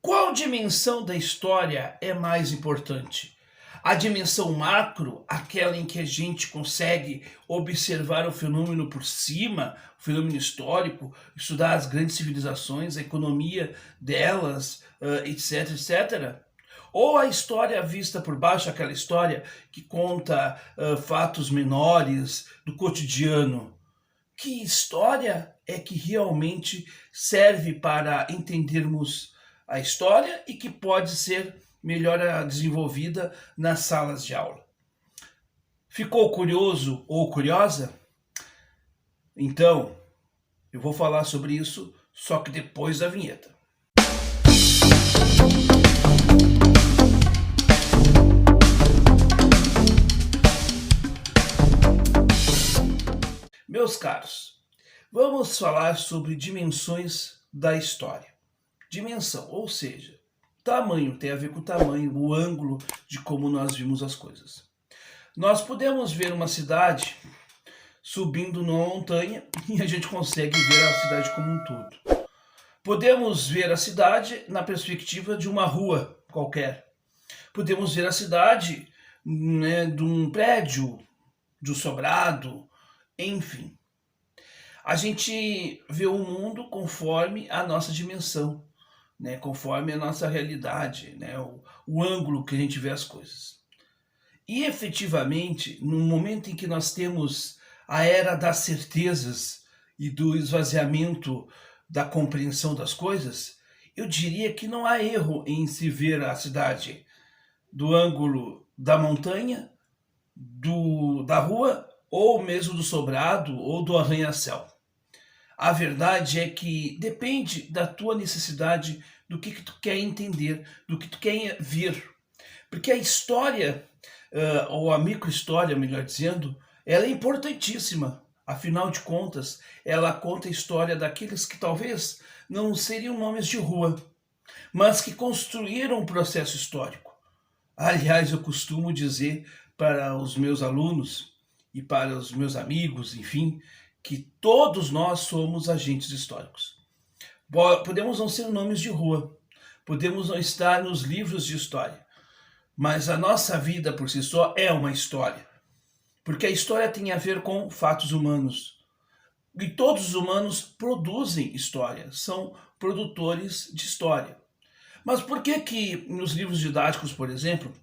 Qual dimensão da história é mais importante? A dimensão macro, aquela em que a gente consegue observar o fenômeno por cima, o fenômeno histórico, estudar as grandes civilizações, a economia delas, etc, etc. Ou a história vista por baixo, aquela história que conta fatos menores do cotidiano. Que história é que realmente serve para entendermos a história e que pode ser melhor desenvolvida nas salas de aula? Ficou curioso ou curiosa? Então, eu vou falar sobre isso, só que depois da vinheta. Meus caros, vamos falar sobre dimensões da história. Dimensão, ou seja, tamanho tem a ver com o tamanho, o ângulo de como nós vimos as coisas. Nós podemos ver uma cidade subindo numa montanha e a gente consegue ver a cidade como um todo. Podemos ver a cidade na perspectiva de uma rua qualquer. Podemos ver a cidade, de um prédio, de um sobrado, enfim. A gente vê o mundo conforme a nossa dimensão, conforme a nossa realidade, o ângulo que a gente vê as coisas. E efetivamente, no momento em que nós temos a era das certezas e do esvaziamento da compreensão das coisas, eu diria que não há erro em se ver a cidade do ângulo da montanha, da rua, ou mesmo do sobrado ou do arranha-céu. A verdade é que depende da tua necessidade, do que tu quer entender, do que tu quer ver. Porque a história, ou a microhistória, melhor dizendo, ela é importantíssima. Afinal de contas, ela conta a história daqueles que talvez não seriam nomes de rua, mas que construíram um processo histórico. Aliás, eu costumo dizer para os meus alunos e para os meus amigos, enfim, que todos nós somos agentes históricos. Podemos não ser nomes de rua, podemos não estar nos livros de história, mas a nossa vida por si só é uma história, porque a história tem a ver com fatos humanos. E todos os humanos produzem história, são produtores de história. Mas por que nos livros didáticos, por exemplo,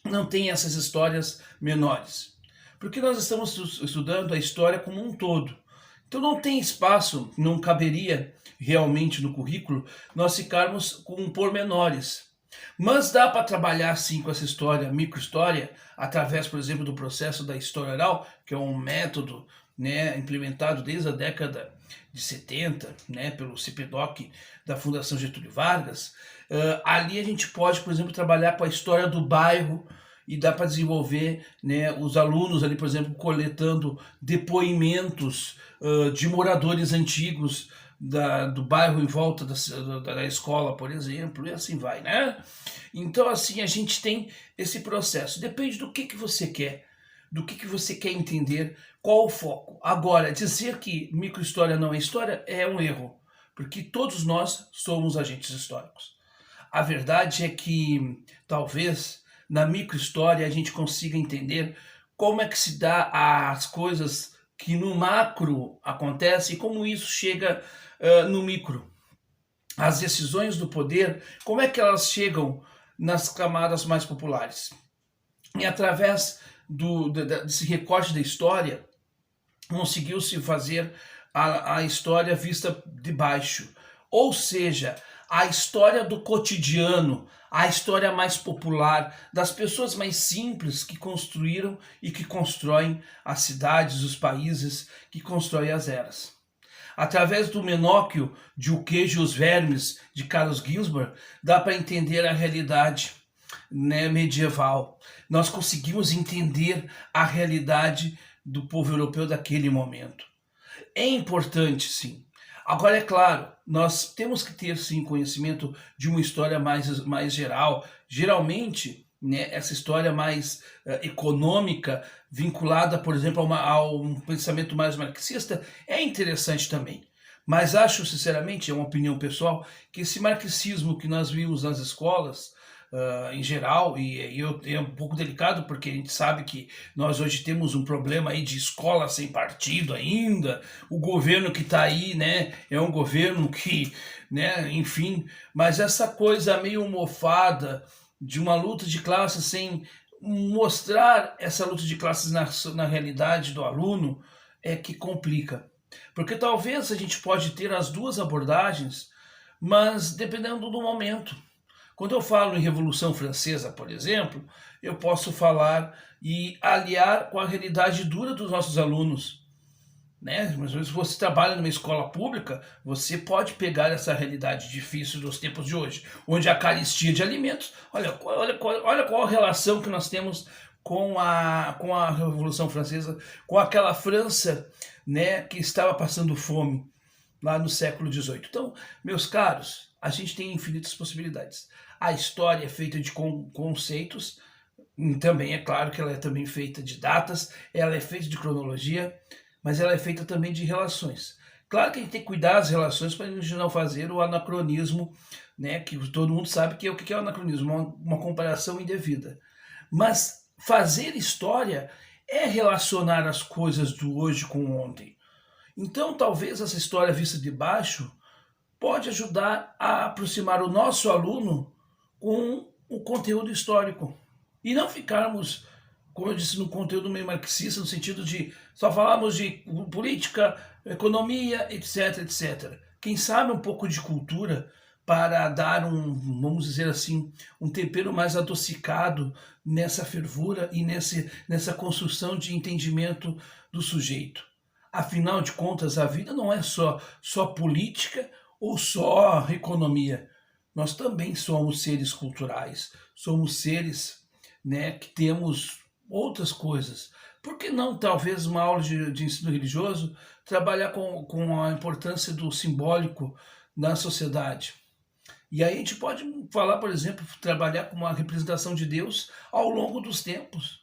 não tem essas histórias menores? Porque nós estamos estudando a história como um todo. Então não tem espaço, não caberia realmente no currículo nós ficarmos com pormenores. Mas dá para trabalhar sim com essa história, microhistória, através, por exemplo, do processo da história oral, que é um método implementado desde a década de 70, pelo CPDOC da Fundação Getúlio Vargas. Ali a gente pode, por exemplo, trabalhar com a história do bairro, e dá para desenvolver os alunos ali, por exemplo, coletando depoimentos de moradores antigos do bairro em volta da escola, por exemplo, e assim vai, Então, assim, a gente tem esse processo. Depende do que você quer, do que você quer entender, qual o foco. Agora, dizer que microhistória não é história é um erro, porque todos nós somos agentes históricos. A verdade é que, talvez, na microhistória a gente consiga entender como é que se dá as coisas que no macro acontecem e como isso chega no micro. As decisões do poder, como é que elas chegam nas camadas mais populares? E através desse recorte da história, conseguiu-se fazer a história vista de baixo. Ou seja, a história do cotidiano, a história mais popular, das pessoas mais simples que construíram e que constroem as cidades, os países, que constroem as eras. Através do Menóquio de O Queijo e os Vermes, de Carlos Ginzburg, dá para entender a realidade medieval. Nós conseguimos entender a realidade do povo europeu daquele momento. É importante, sim. Agora, é claro, nós temos que ter, sim, conhecimento de uma história mais geral. Geralmente, essa história mais econômica, vinculada, por exemplo, a um pensamento mais marxista, é interessante também. Mas acho, sinceramente, é uma opinião pessoal, que esse marxismo que nós vimos nas escolas, em geral, é um pouco delicado, porque a gente sabe que nós hoje temos um problema aí de escola sem partido ainda, o governo que está aí, né, é um governo que, né, enfim, mas essa coisa meio mofada de uma luta de classes sem mostrar essa luta de classes na realidade do aluno é que complica. Porque talvez a gente pode ter as duas abordagens, mas dependendo do momento. Quando eu falo em Revolução Francesa, por exemplo, eu posso falar e aliar com a realidade dura dos nossos alunos. Né? Mas se você trabalha numa escola pública, você pode pegar essa realidade difícil dos tempos de hoje, onde a carestia de alimentos, olha qual a relação que nós temos com a Revolução Francesa, com aquela França, né, que estava passando fome lá no século XVIII. Então, meus caros, a gente tem infinitas possibilidades. A história é feita de conceitos, também é claro que ela é também feita de datas, ela é feita de cronologia, mas ela é feita também de relações. Claro que a gente tem que cuidar das relações para a gente não fazer o anacronismo, né, que todo mundo sabe que é o que é o anacronismo, uma comparação indevida. Mas fazer história é relacionar as coisas do hoje com o ontem. Então, talvez essa história vista de baixo pode ajudar a aproximar o nosso aluno com o conteúdo histórico. E não ficarmos, como eu disse, no conteúdo meio marxista, no sentido de só falarmos de política, economia, etc, etc. Quem sabe um pouco de cultura para dar vamos dizer assim, um tempero mais adocicado nessa fervura e nessa construção de entendimento do sujeito. Afinal de contas, a vida não é só política ou só economia. Nós também somos seres culturais, somos seres, né, que temos outras coisas. Por que não, talvez, uma aula de ensino religioso trabalhar com a importância do simbólico na sociedade? E aí a gente pode falar, por exemplo, trabalhar com uma representação de Deus ao longo dos tempos.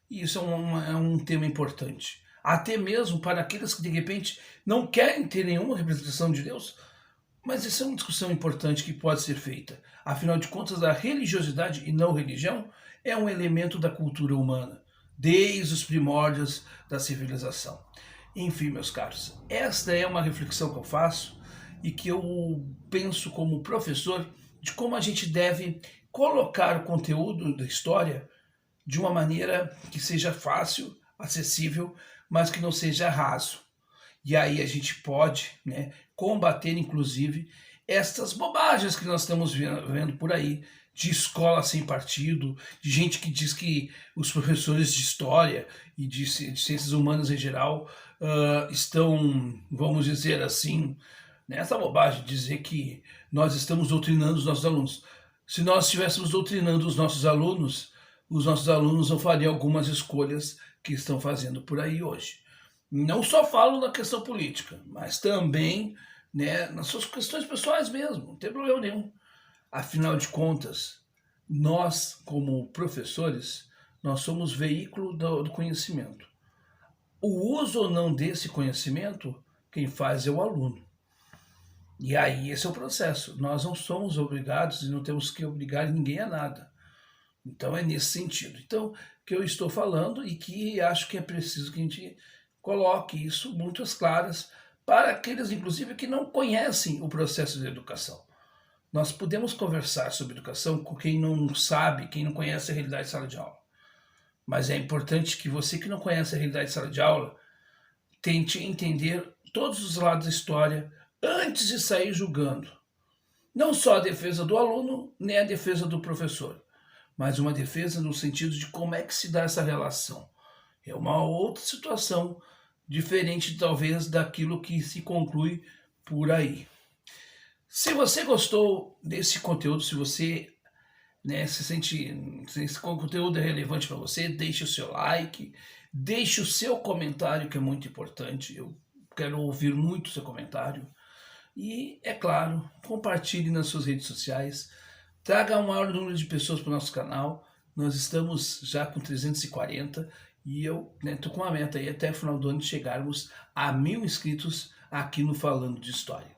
E isso é um tema importante. Até mesmo para aqueles que, de repente, não querem ter nenhuma representação de Deus, mas isso é uma discussão importante que pode ser feita. Afinal de contas, a religiosidade e não religião é um elemento da cultura humana, desde os primórdios da civilização. Enfim, meus caros, esta é uma reflexão que eu faço e que eu penso como professor de como a gente deve colocar o conteúdo da história de uma maneira que seja fácil, acessível, mas que não seja raso. E aí a gente pode, né, combater, inclusive, estas bobagens que nós estamos vendo por aí, de escola sem partido, de gente que diz que os professores de história e de ciências humanas em geral estão, vamos dizer assim, nessa bobagem de dizer que nós estamos doutrinando os nossos alunos. Se nós estivéssemos doutrinando os nossos alunos não fariam algumas escolhas que estão fazendo por aí hoje. Não só falo na questão política, mas também, né, nas suas questões pessoais mesmo, não tem problema nenhum. Afinal de contas, nós, como professores, nós somos veículo do conhecimento. O uso ou não desse conhecimento, quem faz é o aluno. E aí esse é o processo. Nós não somos obrigados e não temos que obrigar ninguém a nada. Então é nesse sentido. Então, que eu estou falando e que acho que é preciso que a gente coloque isso muito às claras para aqueles, inclusive, que não conhecem o processo de educação. Nós podemos conversar sobre educação com quem não sabe, quem não conhece a realidade de sala de aula. Mas é importante que você que não conhece a realidade de sala de aula tente entender todos os lados da história antes de sair julgando. Não só a defesa do aluno, nem a defesa do professor, mas uma defesa no sentido de como é que se dá essa relação. É uma outra situação diferente, talvez, daquilo que se conclui por aí. Se você gostou desse conteúdo, se você, né, se esse conteúdo é relevante para você, deixe o seu like, deixe o seu comentário, que é muito importante. Eu quero ouvir muito o seu comentário. E, é claro, compartilhe nas suas redes sociais. Traga um maior número de pessoas para o nosso canal. Nós estamos já com 340 e eu estou com uma meta aí até o final do ano de chegarmos a 1000 inscritos aqui no Falando de História,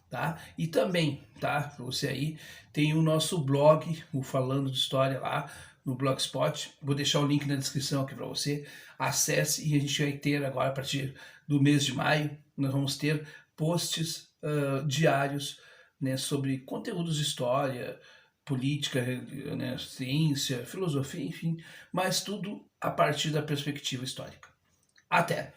tá? E também, tá, para você aí, tem o nosso blog, o Falando de História lá no Blogspot. Vou deixar o link na descrição aqui para você. Acesse e a gente vai ter agora, a partir do mês de maio, nós vamos ter posts diários, né, sobre conteúdos de história, política, né, ciência, filosofia, enfim, mas tudo a partir da perspectiva histórica. Até!